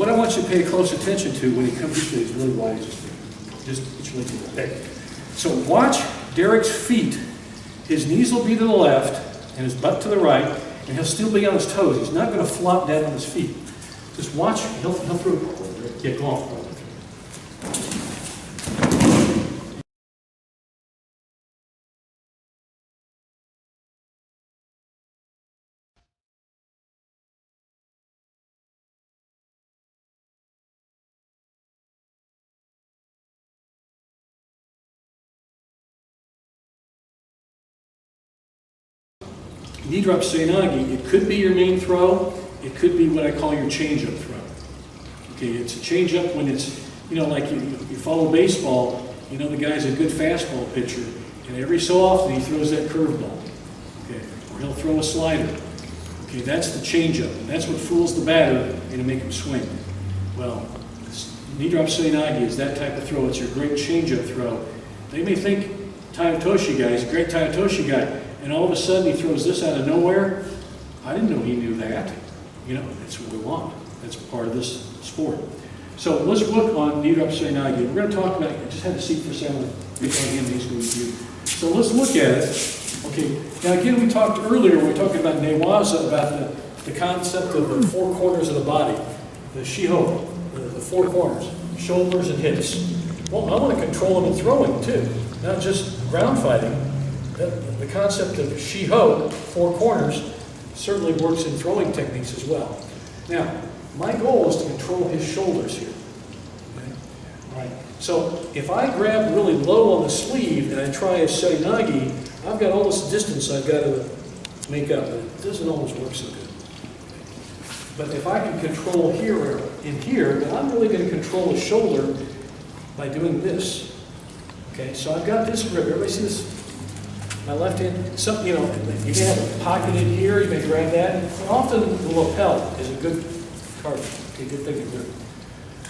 what I want you to pay close attention to when he comes to these really wide, it's really big. So watch Derek's feet. His knees will be to the left and his butt to the right, and he'll still be on his toes. He's not going to flop down on his feet. Just watch. He'll throw. Yeah, go on. Knee drop seoi nage, it could be your main throw. It could be what I call your changeup throw. Okay, it's a changeup when it's, like you follow baseball, the guy's a good fastball pitcher, and every so often he throws that curveball. Okay, or he'll throw a slider. Okay, that's the changeup, and that's what fools the batter and make him swing. Well, knee drop seoi nage is that type of throw. It's your great changeup throw. They may think Tayotoshi guy is a great Tayotoshi guy, and all of a sudden he throws this out of nowhere. I didn't know he knew that. That's what we want. That's part of this sport. So let's look on knee drop seoi nage. We're going to talk about, I just had a seat for a second. So let's look at it. Okay, now again, we talked earlier, we were talking about newaza, about the concept of the four corners of the body, the shiho, the four corners, shoulders and hips. Well, I want to control them in throwing too, not just ground fighting. The concept of shiho, four corners, certainly works in throwing techniques as well. Now, my goal is to control his shoulders here. Okay? All right. So if I grab really low on the sleeve and I try a seoi nage, I've got all this distance I've got to make up. It doesn't always work so good. But if I can control here or in here, then I'm really going to control the shoulder by doing this. Okay, so I've got this grip. Everybody see this? My left hand, you can have a pocket in here, you may grab that. Often the lapel is a good target, a good thing to do.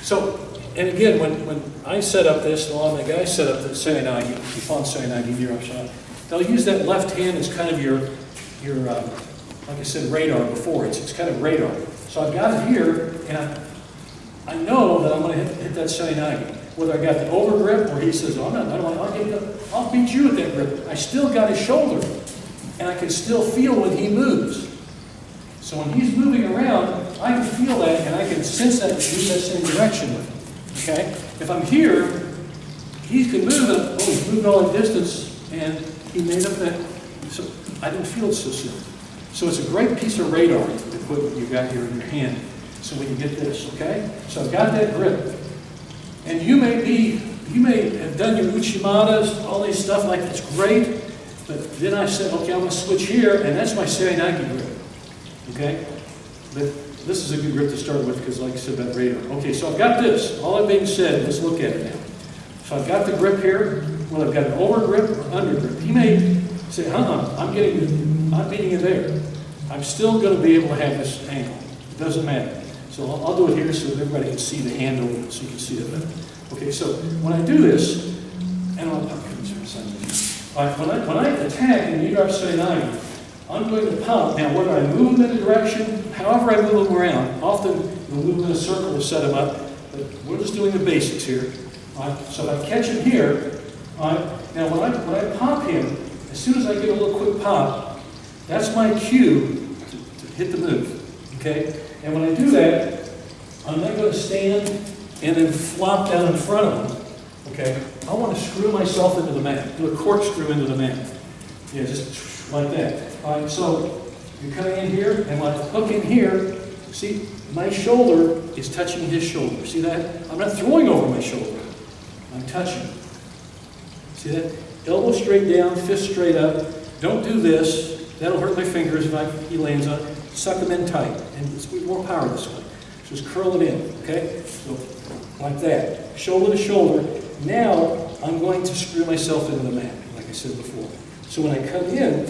So, and again, when I set up this, a lot of my guys set up the seoi nage, IPPON SEOI NAGE knee drop shot, they'll use that left hand as kind of your like I said, radar before. It's kind of radar. So I've got it here, and I know that I'm going to hit that seoi nage. Whether I got the over grip or he says, oh, I'll beat you with that grip. I still got his shoulder, and I can still feel when he moves. So when he's moving around, I can feel that, and I can sense that and move that same direction with him. Okay? If I'm here, he can move it. Oh, he's moved all the distance, and he made up that. So I didn't feel it so soon. So it's a great piece of radar equipment you got here in your hand. So when you get this, okay? So I've got that grip. And you may have done your uchimadas, all these stuff like that's great, but then I said, okay, I'm going to switch here, and that's my seoi nage grip. Okay? But this is a good grip to start with because, like I said, that radar. Okay, so I've got this. All that being said, let's look at it now. So I've got the grip here. Well, I've got an over grip or under grip. You may say, I'm beating it there. I'm still going to be able to have this angle. It doesn't matter. So I'll do it here so that everybody can see the handle, so you can see it better. Okay, so when I do this, and when I attack in knee drop seoi nage, I'm going to pump. Now, whether I move them in a direction, however I move them around, often we'll move in a circle to set them up, but we're just doing the basics here. So if I catch him here, now when I pop him, as soon as I get a little quick pop, that's my cue to hit the move. Okay? And when I do that, I'm not going to stand and then flop down in front of him. Okay? I want to screw myself into the mat. Do a corkscrew into the mat. Yeah, just like that. All right, so you're coming in here, and when I hook in here, see, my shoulder is touching his shoulder. See that? I'm not throwing over my shoulder. I'm touching. See that? Elbow straight down, fist straight up. Don't do this. That'll hurt my fingers if he lands on it. Suck them in tight, and it's more power this way. Just curl it in, okay? So, like that. Shoulder to shoulder. Now, I'm going to screw myself into the mat, like I said before. So when I come in,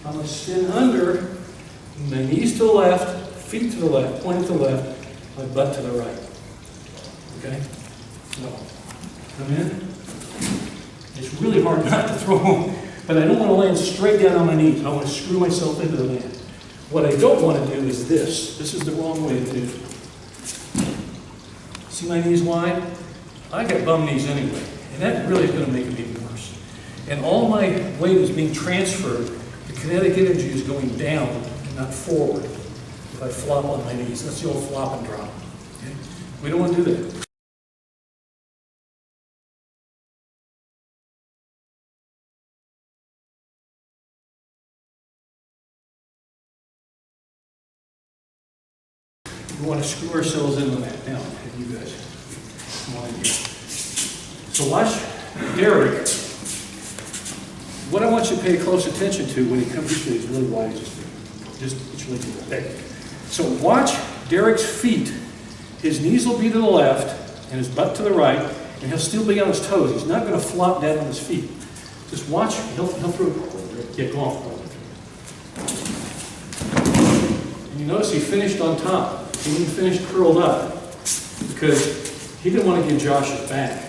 I'm going to spin under, my knees to the left, feet to the left, point to the left, my butt to the right. Okay? So, come in. It's really hard not to throw them, but I don't want to land straight down on my knees. I want to screw myself into the mat. What I don't want to do is this. This is the wrong way to do it. See my knees wide? I got bum knees anyway, and that really is going to make it even worse. And all my weight is being transferred. The kinetic energy is going down and not forward. If I flop on my knees, that's the old flop and drop. Okay? We don't want to do that. We want to screw ourselves in the mat. Now, have you guys come on in here. So watch Derek. What I want you to pay close attention to when he comes to these really wide, just put your legs in there. So watch Derek's feet. His knees will be to the left and his butt to the right, and he'll still be on his toes. He's not going to flop down on his feet. Just watch. He'll throw. Yeah, go on. And you notice he finished on top. He didn't finish curled up because he didn't want to give Josh his back.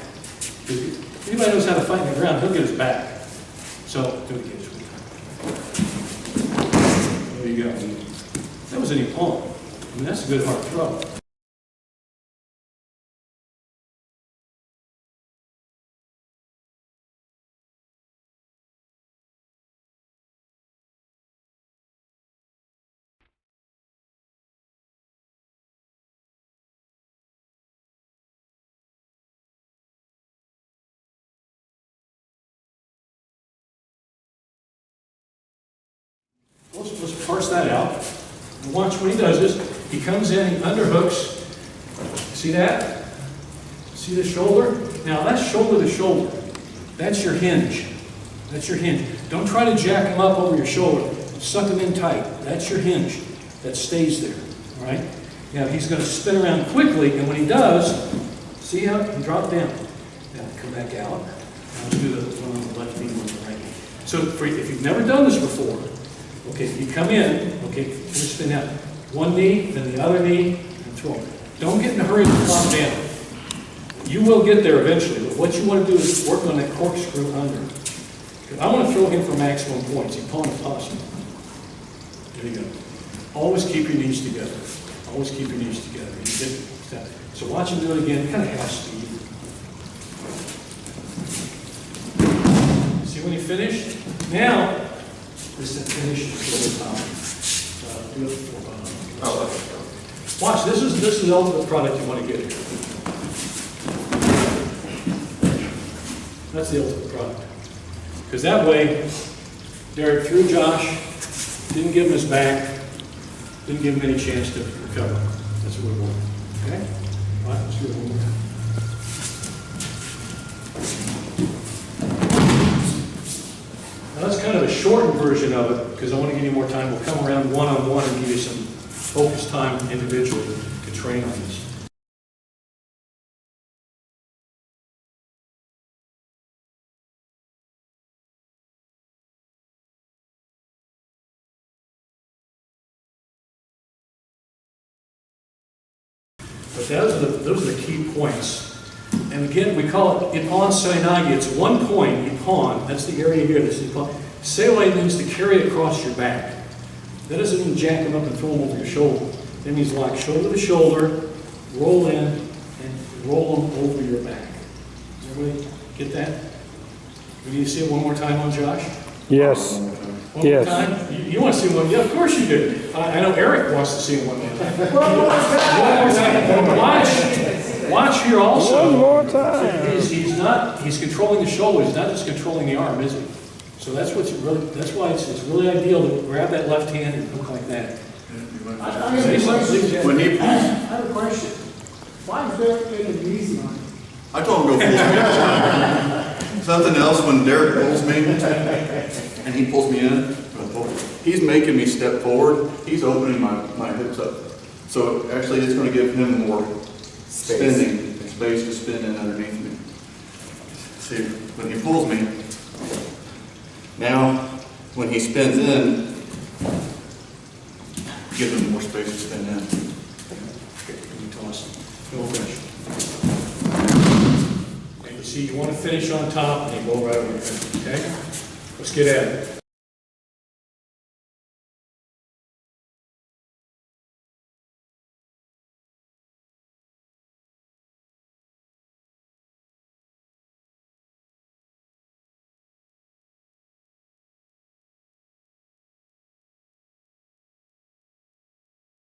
If anybody knows how to fight on the ground, he'll get his back. So, do it again. There you go. That was an IPPON. I mean, that's a good hard throw. Let's parse that out. And watch when he does this. He comes in, he underhooks. See that? See the shoulder? Now that's shoulder to shoulder. That's your hinge. That's your hinge. Don't try to jack him up over your shoulder. Suck him in tight. That's your hinge. That stays there. All right? Now he's going to spin around quickly, and when he does, see how he dropped down. Now come back out. Now let's do the one on the left knee, one on the right knee. So if you've never done this before, okay, you come in, okay, just spin out. One knee, then the other knee, and throw. Don't get in a hurry to flop down. You will get there eventually, but what you want to do is work on that corkscrew under. I want to throw him for maximum points. IPPON is possible. There you go. Always keep your knees together. Always keep your knees together. You get that. So watch him do it again, kind of half speed. See when he finished? Now, this is the finish for the time. Do it for watch, this is the ultimate product you want to get here. That's the ultimate product. Because that way, Derek threw Josh, didn't give him his back, didn't give him any chance to recover. That's what we want. Okay? All right, let's do it one more time. Now that's kind of a shortened version of it, because I want to give you more time. We'll come around one-on-one and give you some focus time individually to train on this. But those are the key points. And again, we call it IPPON SEOI NAGE. It's 1 point, IPPON. That's the area here. This is IPPON. Seoi means to carry across your back. That doesn't mean jack them up and throw them over your shoulder. That means lock shoulder to shoulder, roll in, and roll them over your back. Does everybody get that? Do you see it one more time on Josh? Yes. One more time? You want to see one? Yeah, of course you do. I know Eric wants to see it one more time. One more time. Watch here also. One more time. He's controlling the shoulder. He's not just controlling the arm, is he? So that's what's really, that's why it's really ideal to grab that left hand and hook like that. I have a question. Why is Derek getting easy on it? I told him to go full speed. Something else, when Derek pulls me, and he pulls me in, he's making me step forward. He's opening my hips up. So actually it's going to give him more spinning, space to spin in underneath me. See, when he pulls me, now when he spins in, give him more space to spin in. Okay, let me toss. No pressure. Okay, you see, you want to finish on top and you go right over here. Okay? Let's get at it.